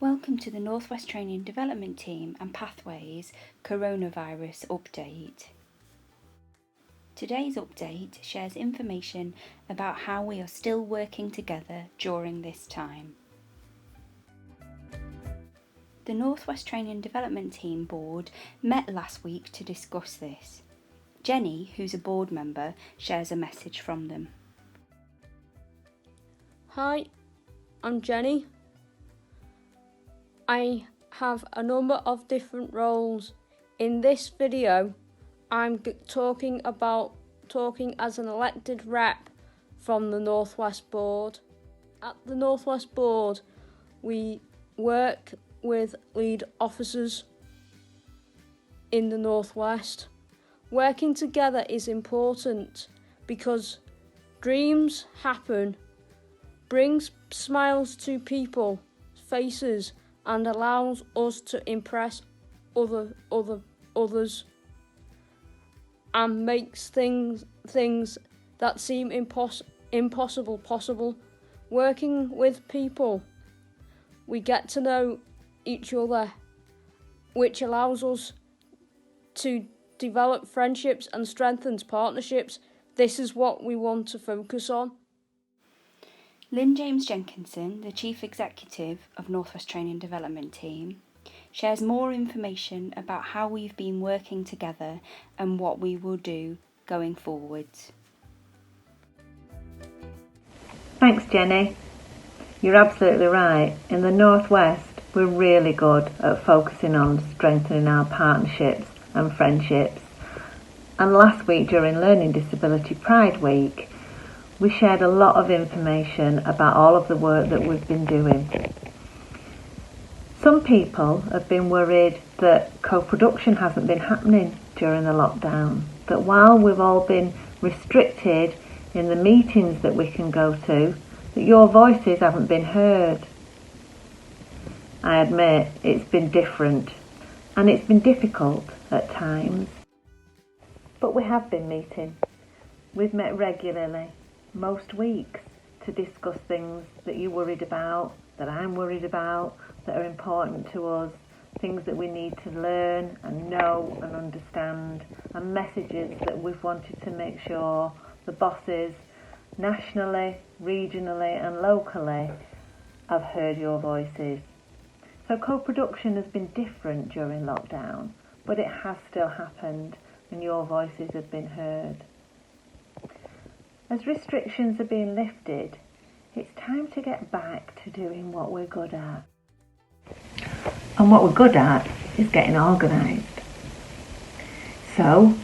Welcome to the Northwest Training Development Team and Pathways Coronavirus Update. Today's update shares information about how we are still working together during this time. The Northwest Training Development Team Board met last week to discuss this. Jenny, who's a board member, shares a message from them. Hi, I'm Jenny. I have a number of different roles. In this video, I'm talking as an elected rep from the Northwest Board. At the Northwest Board, we work with lead officers in the Northwest. Working together is important because dreams happen, brings smiles to people's faces, and allows us to impress others and makes things that seem impossible possible. Working with people, we get to know each other, which allows us to develop friendships and strengthens partnerships. This is what we want to focus on. Lynn James Jenkinson, the Chief Executive of Northwest Training Development Team, shares more information about how we've been working together and what we will do going forwards. Thanks, Jenny. You're absolutely right. In the Northwest, we're really good at focusing on strengthening our partnerships and friendships. And last week during Learning Disability Pride Week, we shared a lot of information about all of the work that we've been doing. Some people have been worried that co-production hasn't been happening during the lockdown, that while we've all been restricted in the meetings that we can go to, that your voices haven't been heard. I admit it's been different and it's been difficult at times, but we have been meeting. We've met regularly, most weeks, to discuss things that you're worried about, that I'm worried about, that are important to us, things that we need to learn and know and understand, and messages that we've wanted to make sure the bosses nationally, regionally and locally have heard your voices. So co-production has been different during lockdown, but it has still happened and your voices have been heard. As restrictions are being lifted, it's time to get back to doing what we're good at. And what we're good at is getting organised. So,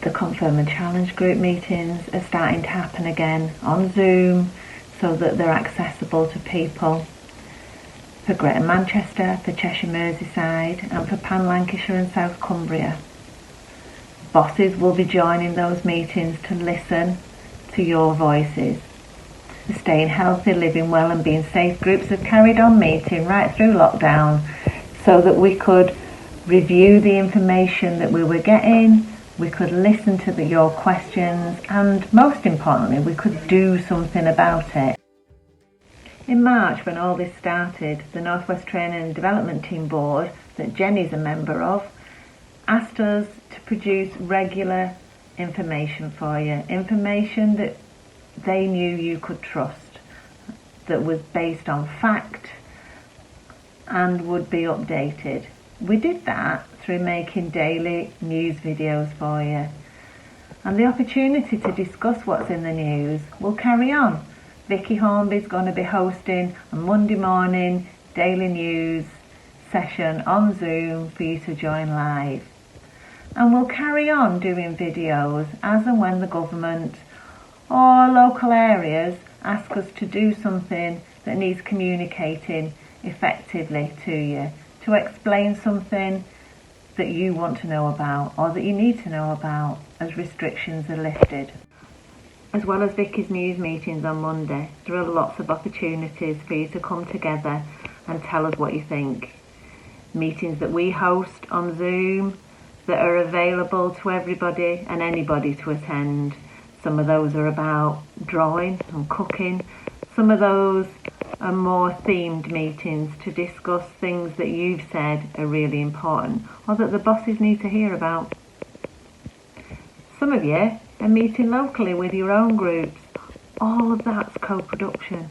the Confirm and Challenge group meetings are starting to happen again on Zoom so that they're accessible to people. For Greater Manchester, for Cheshire Merseyside and for Pan Lancashire and South Cumbria. Bosses will be joining those meetings to listen to your voices. The Staying Healthy, Living Well and Being Safe groups have carried on meeting right through lockdown so that we could review the information that we were getting, we could listen to your questions and most importantly we could do something about it. In March, when all this started, the Northwest Training and Development Team Board, that Jenny's a member of, asked us to produce regular information for you, information that they knew you could trust, that was based on fact and would be updated. We did that through making daily news videos for you, and the opportunity to discuss what's in the news will carry on. Vicky Hornby's going to be hosting a Monday morning daily news session on Zoom for you to join live. And we'll carry on doing videos as and when the government or local areas ask us to do something that needs communicating effectively to you, to explain something that you want to know about or that you need to know about as restrictions are lifted. As well as Vicky's news meetings on Monday, there are lots of opportunities for you to come together and tell us what you think. Meetings that we host on Zoom that are available to everybody and anybody to attend. Some of those are about drawing and cooking. Some of those and more themed meetings to discuss things that you've said are really important or that the bosses need to hear about. Some of you are meeting locally with your own groups. All of that's co-production.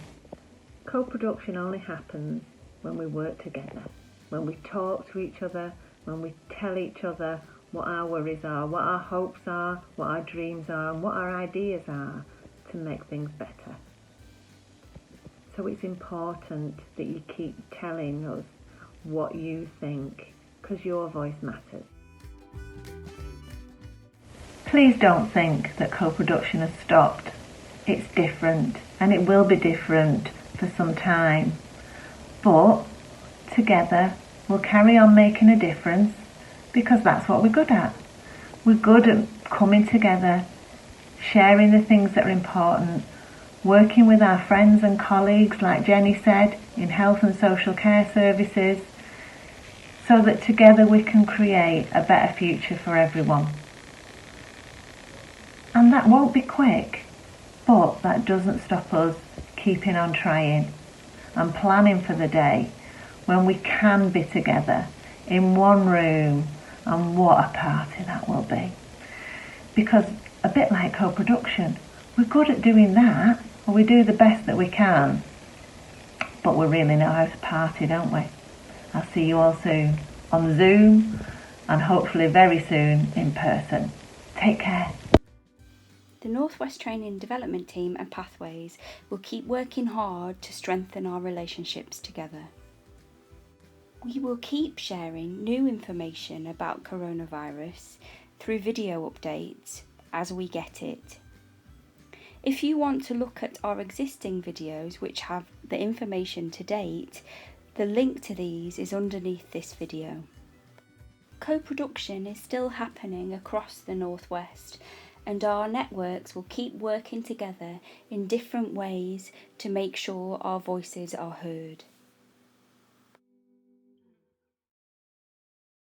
Co-production only happens when we work together, when we talk to each other, when we tell each other what our worries are, what our hopes are, what our dreams are, and what our ideas are to make things better. So it's important that you keep telling us what you think, because your voice matters. Please don't think that co-production has stopped. It's different, and it will be different for some time. But together we'll carry on making a difference, because that's what we're good at. We're good at coming together, sharing the things that are important, working with our friends and colleagues, like Jenny said, in health and social care services, so that together we can create a better future for everyone. And that won't be quick, but that doesn't stop us keeping on trying and planning for the day when we can be together in one room, and what a party that will be. Because a bit like co-production, we're good at doing that, or we do the best that we can, but we really know how to party, don't we? I'll see you all soon on Zoom, and hopefully very soon in person. Take care. The North West Training Development Team and Pathways will keep working hard to strengthen our relationships together. We will keep sharing new information about coronavirus through video updates as we get it. If you want to look at our existing videos which have the information to date, the link to these is underneath this video. Co-production is still happening across the Northwest, and our networks will keep working together in different ways to make sure our voices are heard.